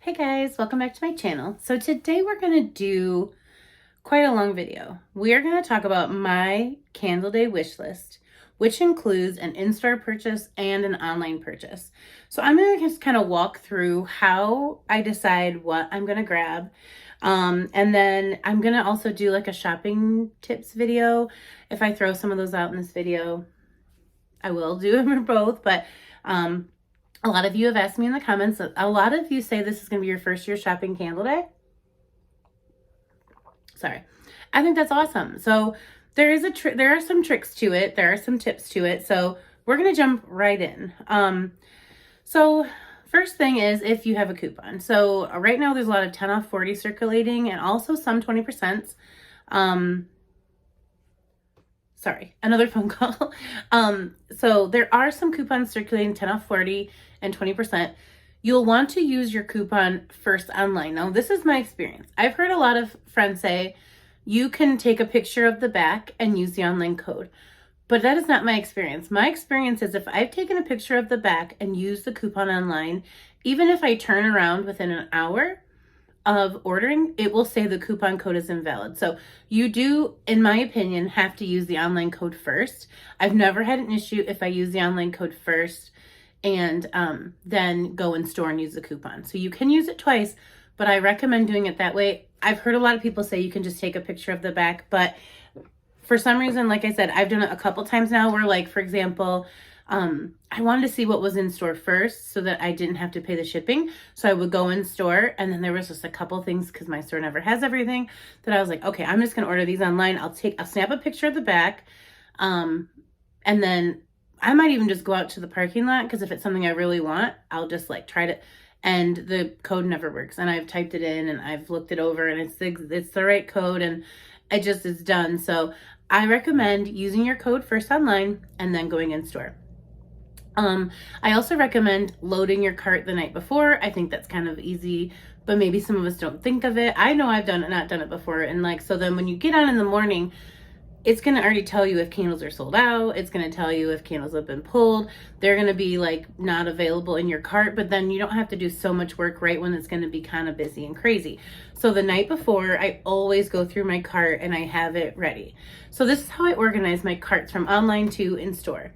Hey guys, welcome back to my channel. So today we're going to do quite a long video. We are going to talk about my Candle Day wish list, which includes an in-store purchase and an online purchase. So I'm going to just kind of walk through how I decide what I'm going to grab. And then I'm going to also do like a shopping tips video. If I throw some of those out in this video, I will do them for both, but a lot of you have asked me in the comments that a lot of you say this is going to be your first year shopping Candle Day. Sorry. I think that's awesome. So there are some tricks to it. There are some tips to it. So we're going to jump right in. So first thing is if you have a coupon. So right now there's a lot of 10 off 40 circulating and also some 20%. Sorry, another phone call. So there are some coupons circulating 10 off 40 and 20%. You'll want to use your coupon first online. Now, this is my experience. I've heard a lot of friends say you can take a picture of the back and use the online code, but that is not my experience. My experience is if I've taken a picture of the back and used the coupon online, even if I turn around within an hour of ordering, it will say the coupon code is invalid. So you do, in my opinion, have to use the online code first. I've never had an issue if I use the online code first and then go in store and use the coupon. So you can use it twice, but I recommend doing it that way. I've heard a lot of people say you can just take a picture of the back, but for some reason, like I said, I've done it a couple times now where, like, for example, I wanted to see what was in store first so that I didn't have to pay the shipping. So I would go in store and then there was just a couple things because my store never has everything that I was like, okay, I'm just going to order these online. I'll snap a picture of the back. And then I might even just go out to the parking lot because if it's something I really want, I'll just like try to, and the code never works. And I've typed it in and I've looked it over and it's the right code and it just is done. So I recommend using your code first online and then going in store. I also recommend loading your cart the night before. I think that's kind of easy, but maybe some of us don't think of it. I know I've not done it before. And like, so then when you get on in the morning, it's going to already tell you if candles are sold out. It's going to tell you if candles have been pulled. They're going to be like not available in your cart, but then you don't have to do so much work right when it's going to be kind of busy and crazy. So the night before, I always go through my cart and I have it ready. So this is how I organize my carts from online to in store.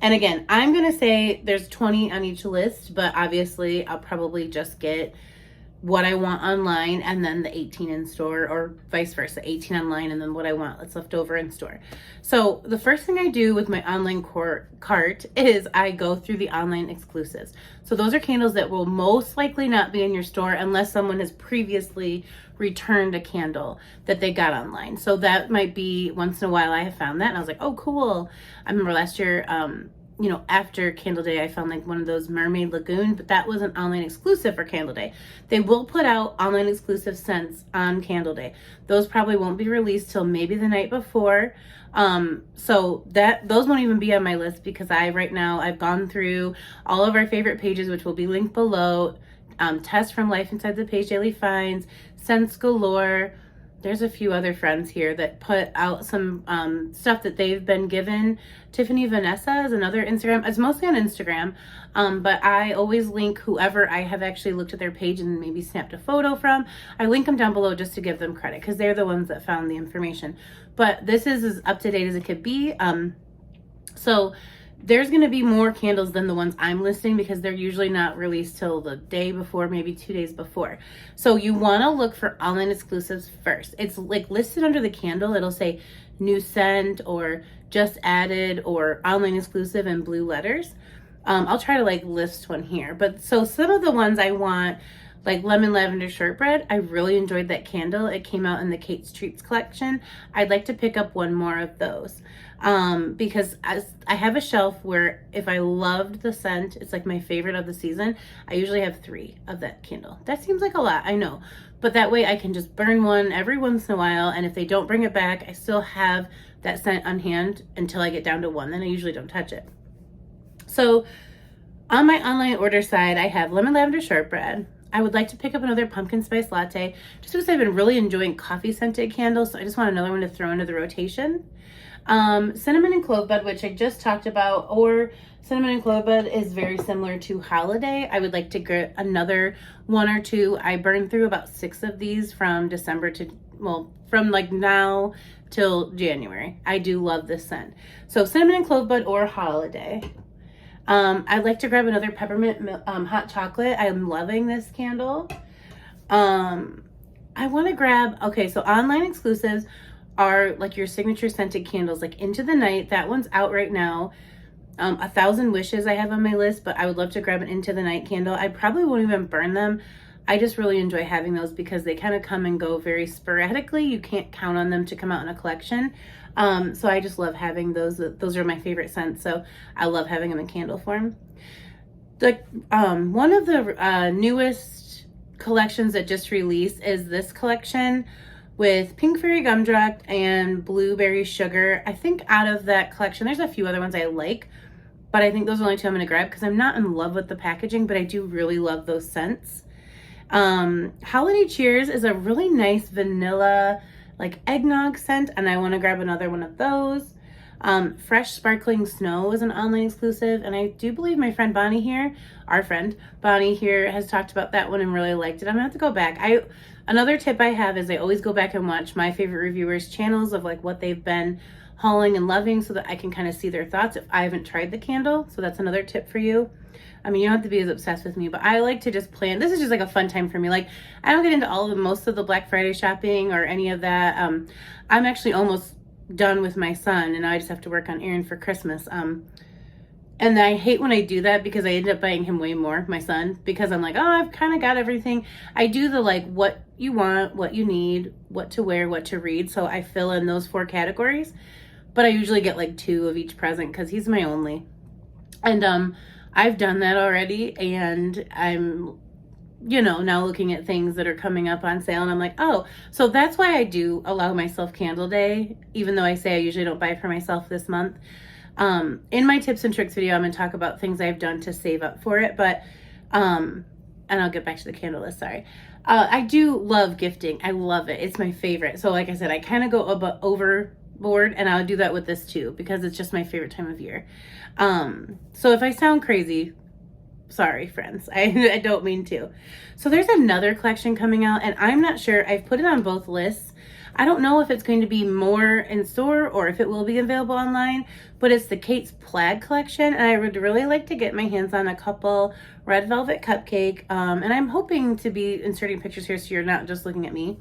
And again, I'm going to say there's 20 on each list, but obviously I'll probably just get what I want online and then the 18 in store, or vice versa, 18 online and then what I want that's left over in store. So the first thing I do with my online cart is I go through the online exclusives. So those are candles that will most likely not be in your store unless someone has previously returned a candle that they got online. So that might be once in a while I have found that and I was like, oh, cool. I remember last year, after Candle Day, I found like one of those Mermaid Lagoon, but that was an online exclusive for Candle Day. They will put out online exclusive scents on Candle Day. Those probably won't be released till maybe the night before. So those won't even be on my list because right now I've gone through all of our favorite pages, which will be linked below. Tess from Life Inside the Page Daily Finds, Scents Galore. There's a few other friends here that put out some stuff that they've been given. Tiffany Vanessa is another Instagram. It's mostly on Instagram, but I always link whoever I have actually looked at their page and maybe snapped a photo from. I link them down below just to give them credit because they're the ones that found the information. But this is as up to date as it could be. So there's going to be more candles than the ones I'm listing because they're usually not released till the day before, maybe 2 days before. So you want to look for online exclusives first. It's like listed under the candle. It'll say new scent or just added or online exclusive in blue letters. I'll try to like list one here. But so some of the ones I want, like Lemon Lavender Shortbread, I really enjoyed that candle. It came out in the Kate's Treats collection. I'd like to pick up one more of those because I have a shelf where if I loved the scent, it's like my favorite of the season, I usually have 3 of that candle. That seems like a lot, I know, but that way I can just burn one every once in a while, and if they don't bring it back, I still have that scent on hand until I get down to 1. Then I usually don't touch it. So on my online order side, I have Lemon Lavender Shortbread. I would like to pick up another pumpkin spice latte just because I've been really enjoying coffee scented candles. So I just want another one to throw into the rotation. Cinnamon and clove bud, which I just talked about, or Cinnamon and Clove Bud is very similar to Holiday. I would like to get another 1 or 2. I burned through about 6 of these from December to, well, from like now till January. I do love this scent. So Cinnamon and Clove Bud or Holiday. I'd like to grab another peppermint hot chocolate. I'm loving this candle. I want to grab, okay, so online exclusives are like your signature scented candles, like Into the Night. That one's out right now. 1,000 Wishes I have on my list, but I would love to grab an Into the Night candle. I probably won't even burn them. I just really enjoy having those because they kind of come and go very sporadically. You can't count on them to come out in a collection. So I just love having those. Those are my favorite scents, so I love having them in candle form. The one of the newest collections that just released is this collection with Pink Fairy Gumdrop and Blueberry Sugar. I think out of that collection, there's a few other ones I like, but I think those are the only 2 I'm going to grab because I'm not in love with the packaging, but I do really love those scents. Holiday Cheers is a really nice vanilla, like eggnog scent, and I want to grab another one of those. Fresh Sparkling Snow is an online exclusive, and I do believe my friend Bonnie here, our friend Bonnie here, has talked about that one and really liked it. I'm gonna have to go back. Another tip I have is I always go back and watch my favorite reviewers' channels of like what they've been hauling and loving so that I can kind of see their thoughts if I haven't tried the candle. So that's another tip for you. I mean, you don't have to be as obsessed with me, but I like to just plan. This is just like a fun time for me. Like, I don't get into most of the Black Friday shopping or any of that. I'm actually almost done with my son, and now I just have to work on Aaron for Christmas. And I hate when I do that because I end up buying him way more, my son, because I'm like, oh, I've kind of got everything. I do the like what you want, what you need, what to wear, what to read. So I fill in those 4 categories, but I usually get like 2 of each present because he's my only. And I've done that already, and I'm, you know, now looking at things that are coming up on sale, and I'm like, oh, so that's why I do allow myself candle day, even though I say I usually don't buy for myself this month. In my tips and tricks video, I'm going to talk about things I've done to save up for it, but, and I'll get back to the candle list, sorry. I do love gifting. I love it. It's my favorite. So like I said, I kind of go overboard, and I'll do that with this too, because it's just my favorite time of year. So if I sound crazy, sorry, friends. I don't mean to. So there's another collection coming out, and I'm not sure. I've put it on both lists. I don't know if it's going to be more in store or if it will be available online, but it's the Kate's Plaid collection, and I would really like to get my hands on a couple red velvet cupcake, and I'm hoping to be inserting pictures here so you're not just looking at me.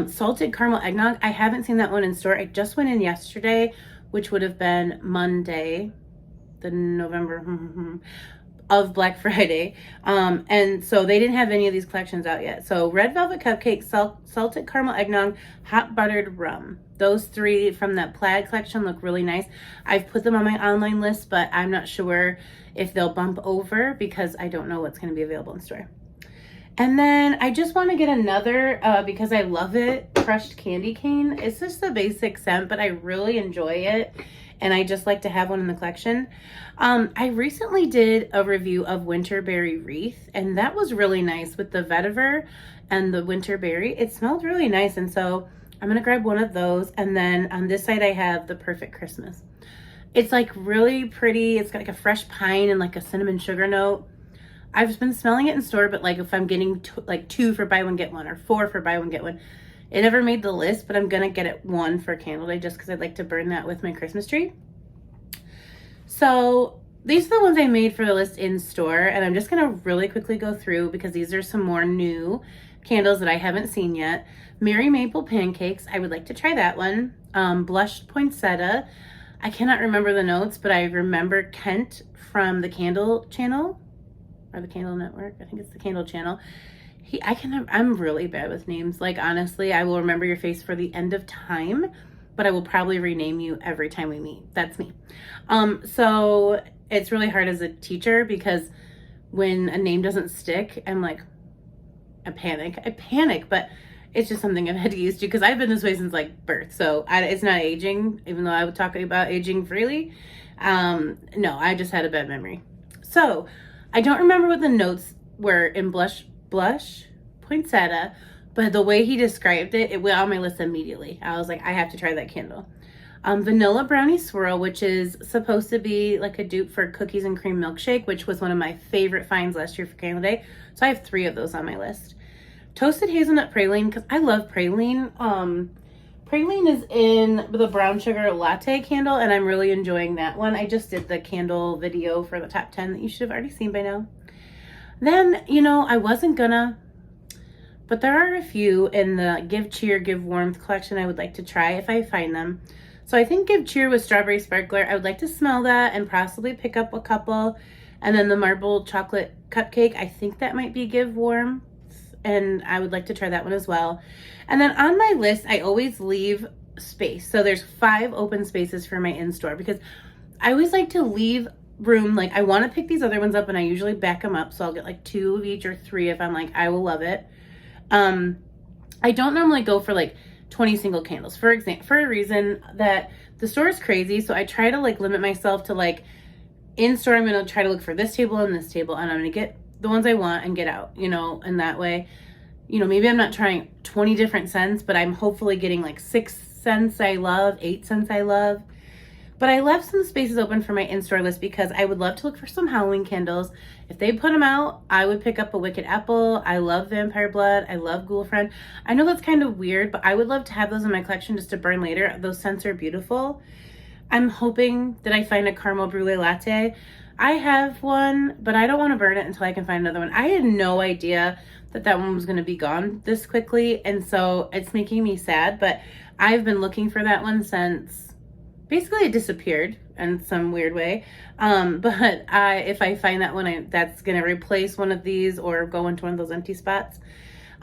Salted caramel eggnog. I haven't seen that one in store. I just went in yesterday, which would have been Monday, the November of Black Friday, and so they didn't have any of these collections out yet. So red velvet cupcake, salted caramel eggnog, hot buttered rum. Those 3 from that plaid collection look really nice. I've put them on my online list, but I'm not sure if they'll bump over because I don't know what's going to be available in store. And then I just want to get another, because I love it, crushed candy cane. It's just a basic scent, but I really enjoy it, and I just like to have one in the collection. I recently did a review of Winterberry Wreath, and that was really nice with the vetiver and the winterberry. It smelled really nice, and so I'm going to grab one of those. And then on this side, I have the Perfect Christmas. It's like really pretty. It's got like a fresh pine and like a cinnamon sugar note. I've been smelling it in store, but like if I'm getting like 2 for buy one, get one, or 4 for buy one, get one. It never made the list, but I'm going to get it 1 for candle day just because I'd like to burn that with my Christmas tree. So these are the ones I made for the list in store, and I'm just going to really quickly go through because these are some more new candles that I haven't seen yet. Merry Maple Pancakes. I would like to try that one. Blushed Poinsettia. I cannot remember the notes, but I remember Kent from the Candle Channel. Or the Candle Network. I think it's the Candle Channel. I'm really bad with names. Like, honestly, I will remember your face for the end of time, but I will probably rename you every time we meet. That's me. So it's really hard as a teacher because when a name doesn't stick, I'm like, I panic, but it's just something I've had to use to because I've been this way since like birth. So it's not aging, even though I would talk about aging freely. No, I just had a bad memory. So I don't remember what the notes were in Blush Poinsettia, but the way he described it, it went on my list immediately. I was like, I have to try that candle. vanilla brownie swirl, which is supposed to be like a dupe for cookies and cream milkshake, which was one of my favorite finds last year for Candle Day. So I have 3 of those on my list. Toasted hazelnut praline, because I love praline. Praline is in the brown sugar latte candle, and I'm really enjoying that one. I just did the candle video for the top 10 that you should have already seen by now. Then, you know, I wasn't gonna, but there are a few in the Give Cheer, Give Warmth collection I would like to try if I find them. So I think Give Cheer with Strawberry Sparkler, I would like to smell that and possibly pick up a couple. And then the Marble Chocolate Cupcake, I think that might be Give Warmth, and I would like to try that one as well. And then on my list, I always leave space. So there's 5 open spaces for my in-store, because I always like to leave room. Like, I want to pick these other ones up, and I usually back them up. So I'll get like 2 of each or 3 if I'm like, I will love it. I don't normally go for like 20 single candles, for example, for a reason that the store is crazy. So I try to like limit myself to like, in store, I'm going to try to look for this table and this table, and I'm going to get the ones I want and get out, you know, and that way, you know, maybe I'm not trying 20 different scents, but I'm hopefully getting like 6 scents I love, 8 scents I love. But I left some spaces open for my in-store list because I would love to look for some Halloween candles. If they put them out, I would pick up a Wicked Apple. I love Vampire Blood. I love Ghoul Friend. I know that's kind of weird, but I would love to have those in my collection just to burn later. Those scents are beautiful. I'm hoping that I find a Caramel Brulee Latte. I have one, but I don't want to burn it until I can find another one. I had no idea that that one was going to be gone this quickly, and so it's making me sad, but I've been looking for that one since basically it disappeared in some weird way. But if I find that one, that's going to replace one of these or go into one of those empty spots.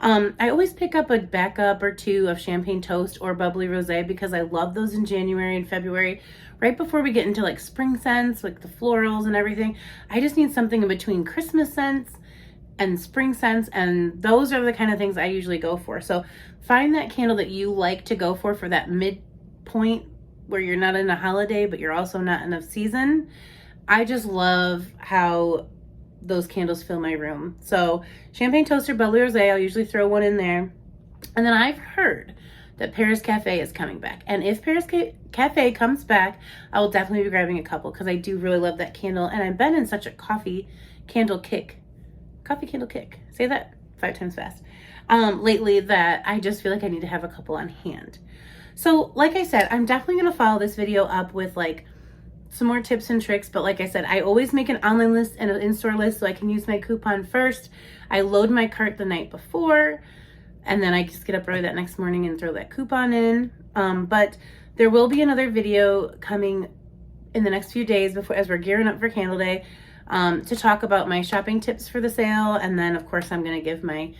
I always pick up a backup or 2 of Champagne Toast or Bubbly Rosé because I love those in January and February, right before we get into like spring scents, like the florals and everything. I just need something in between Christmas scents and spring scents, and those are the kind of things I usually go for. So find that candle that you like to go for that midpoint where you're not in a holiday, but you're also not in a season. I just love how those candles fill my room. So Champagne Toast or Bubbly Rosé, I'll usually throw one in there. And then I've heard that Paris Cafe is coming back. And if Paris Cafe comes back, I will definitely be grabbing a couple because I do really love that candle. And I've been in such a coffee candle kick. Say that 5 times fast. Lately that I just feel like I need to have a couple on hand. So like I said, I'm definitely going to follow this video up with like some more tips and tricks. But like I said, I always make an online list and an in-store list so I can use my coupon first. I load my cart the night before, and then I just get up early that next morning and throw that coupon in. But there will be another video coming in the next few days before, as we're gearing up for Candle Day, to talk about my shopping tips for the sale. And then of course I'm going to give my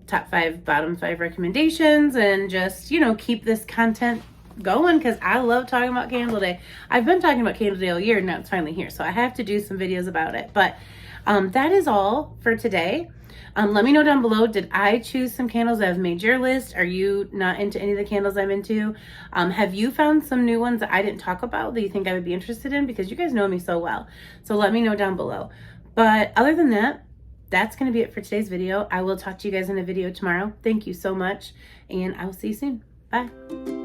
top 5, bottom 5 recommendations, and just, you know, keep this content going because I love talking about Candle Day. I've been talking about Candle Day all year, and now it's finally here, so I have to do some videos about it. But that is all for today. Let me know down below, did I choose some candles that have made your list? Are you not into any of the candles I'm into? Have you found some new ones that I didn't talk about that you think I would be interested in? Because you guys know me so well. So let me know down below. But other than that, that's going to be it for today's video. I will talk to you guys in a video tomorrow. Thank you so much, and I will see you soon. Bye.